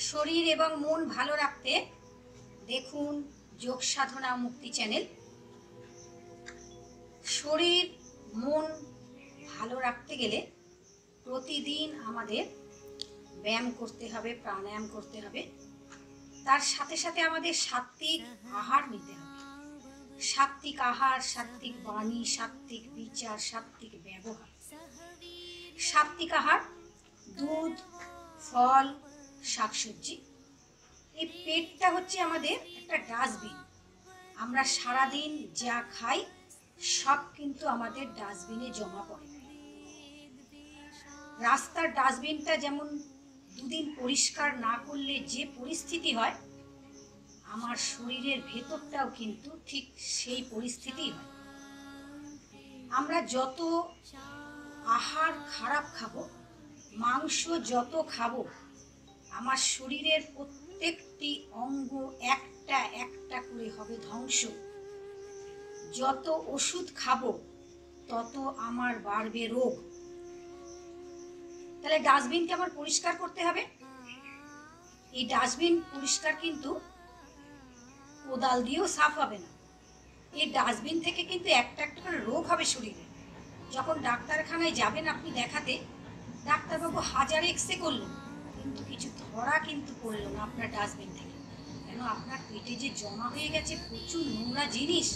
শরীর এবং মন ভালো রাখতে দেখুন যোগ সাধনা মুক্তি চ্যানেল। শরীর মন ভালো রাখতে গেলে প্রতিদিন আমাদের ব্যায়াম করতে হবে, প্রাণায়াম করতে হবে। তার সাথে সাথে আমাদের সাত্ত্বিক আহার নিতে হবে। সাত্ত্বিক আহার, সাত্ত্বিক বাণী, সাত্ত্বিক বিচার, সাত্ত্বিক ব্যবহার। সাত্ত্বিক আহার দুধ, ফল, শাকসবজি। এই পেটটা হচ্ছে আমাদের একটা ডাস্টবিন। আমরা সারাদিন যা খাই সব কিন্তু আমাদের ডাস্টবিনে জমা পড়ে। রাস্তার ডাস্টবিনটা যেমন দুদিন পরিষ্কার না করলে যে পরিস্থিতি হয়, আমার শরীরের ভেতরটাও কিন্তু ঠিক সেই পরিস্থিতি হয়। আমরা যত আহার খারাপ খাবো, মাংস যত খাবো, আমার শরীরের প্রত্যেকটি অঙ্গ একটা একটা করে হবে ধ্বংস। যত ওষুধ খাবো তত আমার বাড়বে রোগ। তাহলে ডাস্টবিনকে আমার পরিষ্কার করতে হবে। এই ডাস্টবিন পরিষ্কার কিন্তু কোদাল দিয়েও সাফ হবে না। এই ডাস্টবিন থেকে কিন্তু একটা একটা করে রোগ হবে শরীরে। যখন ডাক্তারখানায় যাবেন আপনি দেখাতে, ডাক্তারবাবু হাজার এক্সরে করলো কিন্তু কিছু ধরা কিন্তু পড়লো না আপনার ডাস্টবিন থেকে। কেন? আপনার পেটে যে জমা হয়ে গেছে প্রচুর নোংরা জিনিস।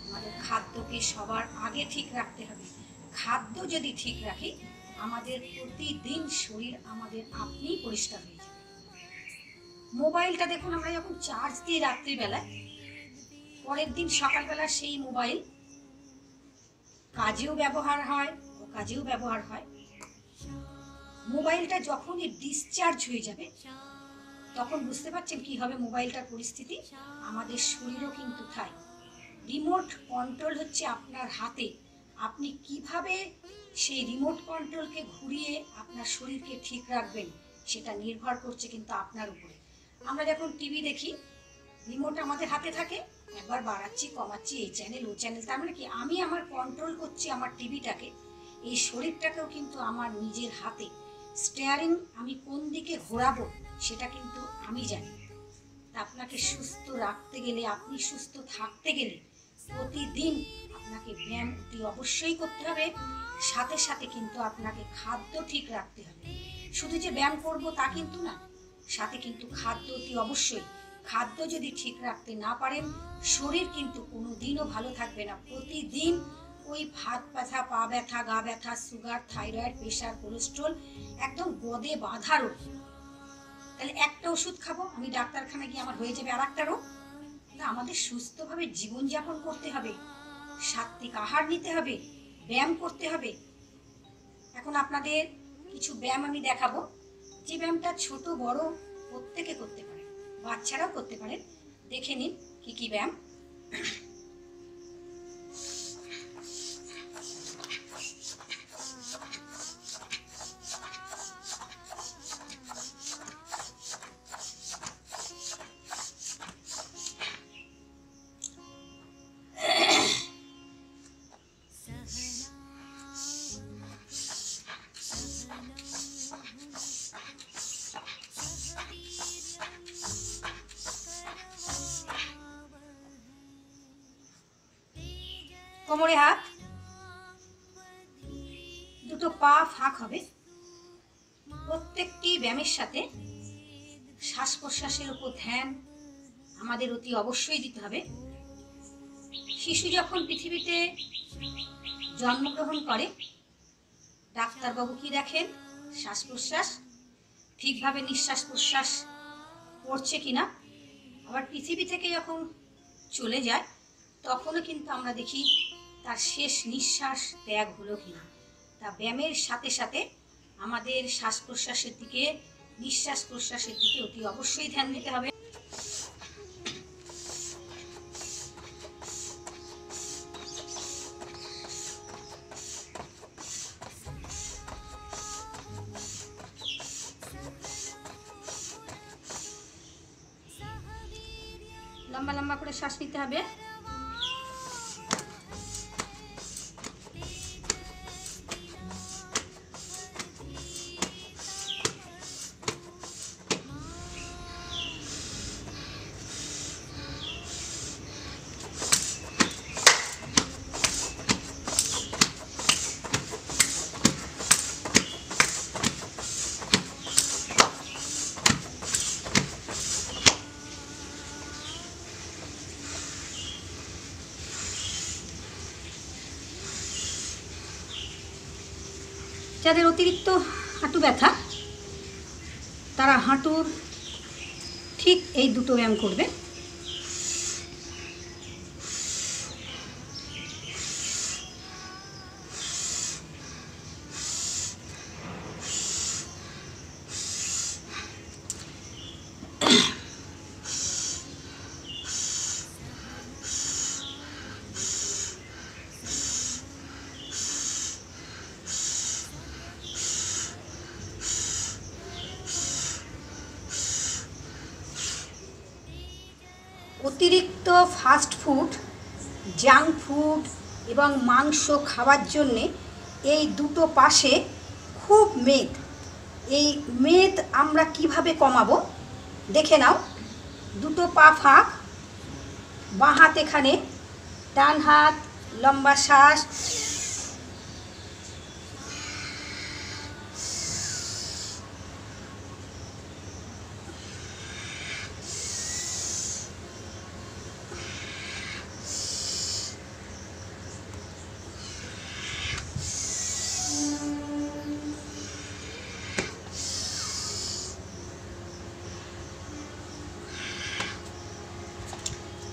আমাদের খাদ্যকে সবার আগে ঠিক রাখতে হবে। খাদ্য যদি ঠিক রাখি, আমাদের প্রতিদিন শরীর আমাদের আপনিই পরিষ্কার হয়ে যাবে। মোবাইলটা দেখুন, আমরা যখন চার্জ দিই রাত্রিবেলায়, পরের দিন সকালবেলা সেই মোবাইল কাজেও ব্যবহার হয়, অকাজেও ব্যবহার হয়। মোবাইলটা যখনই ডিসচার্জ হয়ে যাবে তখন বুঝতে পারছেন কি হবে মোবাইলটার পরিস্থিতি। আমাদের শরীরও কিন্তু তাই। রিমোট কন্ট্রোল হচ্ছে আপনার হাতে। আপনি কিভাবে সেই রিমোট কন্ট্রোলকে ঘুরিয়ে আপনার শরীরকে ঠিক রাখবেন সেটা নির্ভর করছে কিন্তু আপনার উপরে। আমরা যখন টিভি দেখি, রিমোট আমাদের হাতে থাকে, একবার বাড়াচ্ছি কমাচ্ছি, এই চ্যানেল ও চ্যানেল। তার মানে কি আমি আমার কন্ট্রোল করছি আমার টিভিটাকে। এই শরীরটাকেও কিন্তু আমার নিজের হাতে। স্টিয়ারিং আমি কোন দিকে ঘোরাবো সেটা কিন্তু আমি জানি। আপনাকে সুস্থ রাখতে গেলে, আপনি সুস্থ থাকতে গেলে প্রতিদিন আপনাকে ব্যায়াম অতি অবশ্যই করতে হবে। সাথে সাথে কিন্তু আপনাকে খাদ্য ঠিক রাখতে হবে। শুধু যে ব্যায়াম করব তা কিন্তু না, সাথে কিন্তু খাদ্য অতি অবশ্যই। খাদ্য যদি ঠিক রাখতে না পারেন, শরীর কিন্তু কোনো দিনও ভালো থাকবে না। প্রতিদিন ওই হাত ব্যথা, পা ব্যথা, গা ব্যথা, সুগার, থাইরয়েড, প্রেশার, কোলেস্ট্রল, একদম গদে বাঁধা রোগ। তাহলে একটা ওষুধ খাবো, আমি ডাক্তারখানা গিয়ে আমার হয়ে যাবে আর একটা রোগ। আমাদের সুস্থভাবে জীবনযাপন করতে হবে, সাত্ত্বিক আহার নিতে হবে, ব্যায়াম করতে হবে। এখন আপনাদের কিছু ব্যায়াম আমি দেখাবো, যে ব্যায়ামটা ছোট বড় প্রত্যেকে করতে পারে, বাচ্চারাও করতে পারেন। দেখে নিন কি কি ব্যায়াম। কোমরে হাত, দুটো পা ফাঁক হবে। প্রত্যেকটি ব্যায়ামের সাথে শ্বাস প্রশ্বাসের উপর ধ্যান আমাদের অতি অবশ্যই দিতে হবে। শিশু যখন পৃথিবীতে জন্মগ্রহণ করে, ডাক্তারবাবু কি দেখেন? শ্বাস প্রশ্বাস ঠিকভাবে নিঃশ্বাস প্রশ্বাস করছে কিনা। আবার পৃথিবী থেকে যখন চলে যায় তখনও কিন্তু আমরা দেখি তার শেষ নিঃশ্বাস ত্যাগ হলো কিনা। তা ব্যায়ামের সাথে সাথে আমাদের শ্বাস প্রশ্বাসের দিকে, নিঃশ্বাস প্রশ্বাসের দিকে অতি অবশ্যই ধ্যান দিতে হবে। লম্বা লম্বা করে শ্বাস নিতে হবে। যাদের অতিরিক্ত হাঁটু ব্যথা তারা হাঁটুর ঠিক এই দুটো ব্যায়াম করবে। অতিরিক্ত ফাস্ট ফুড, জাঙ্ক ফুড এবং মাংস খাওয়ার জন্যে এই দুটো পাশে খুব মেদ। এই মেদ আমরা কিভাবে কমাবো দেখে নাও। দুটো পা ফাঁক, বাঁ হাত এখানে, ডান হাত লম্বা শ্বাস,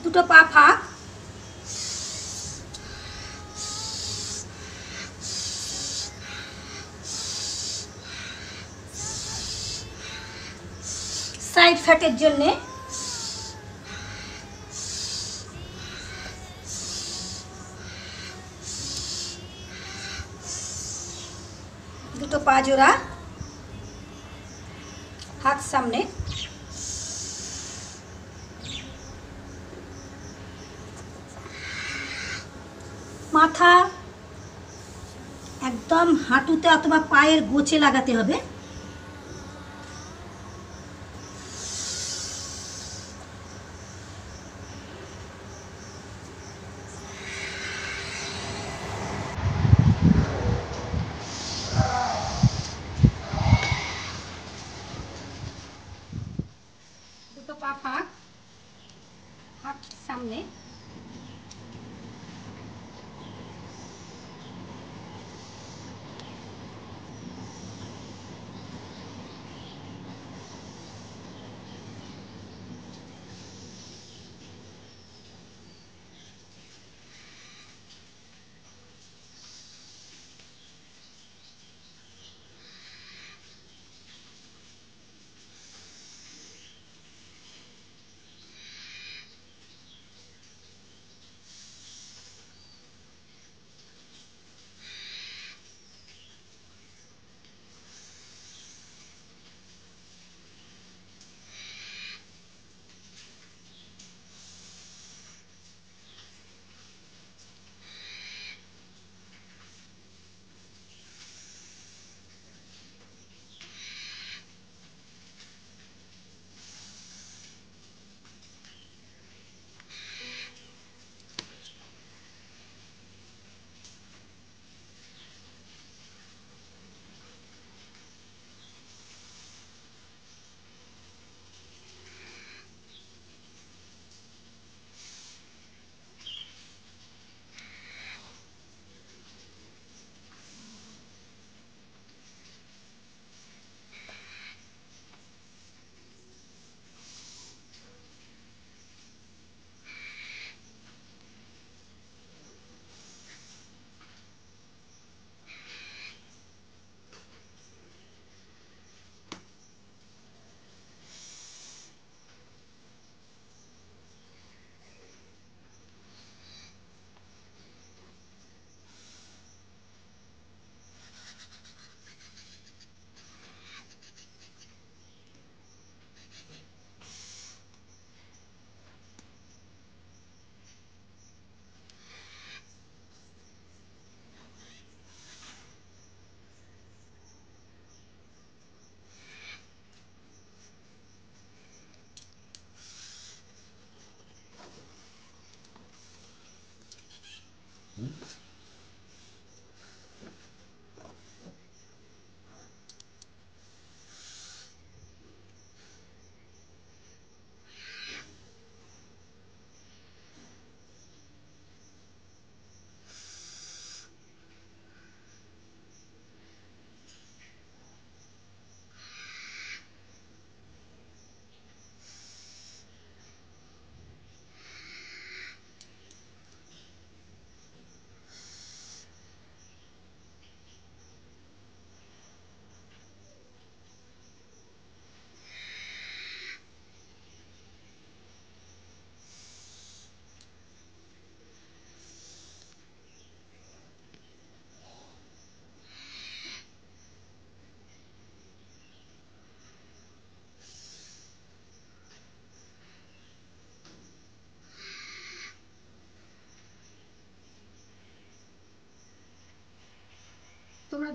দুটো পা ফাঁক, সাইড ফ্যাটের জন্যে দুটো পা জোড়া, হাত সামনে, মাথা একদম হাঁটুতে অথবা পায়ের গোছে লাগাতে হবে। দুটো পা ফাঁক, হাত সামনে,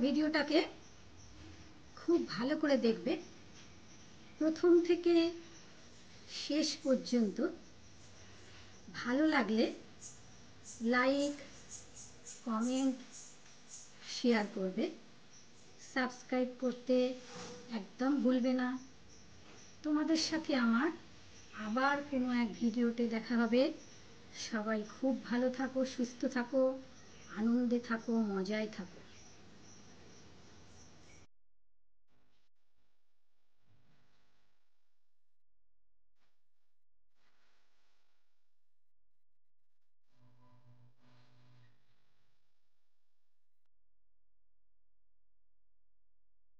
ভিডিওটাকে খুব ভালো করে দেখবে, প্রথম থেকে শেষ পর্যন্ত। ভালো লাগলে লাইক, কমেন্ট, শেয়ার করবে, সাবস্ক্রাইব করতে একদম ভুলবে না। তোমাদের সাথে আমার আবার কোনো এক ভিডিওতে দেখা হবে। সবাই খুব ভালো থাকো, সুস্থ থাকো, আনন্দে থাকো, মজায় থাকো।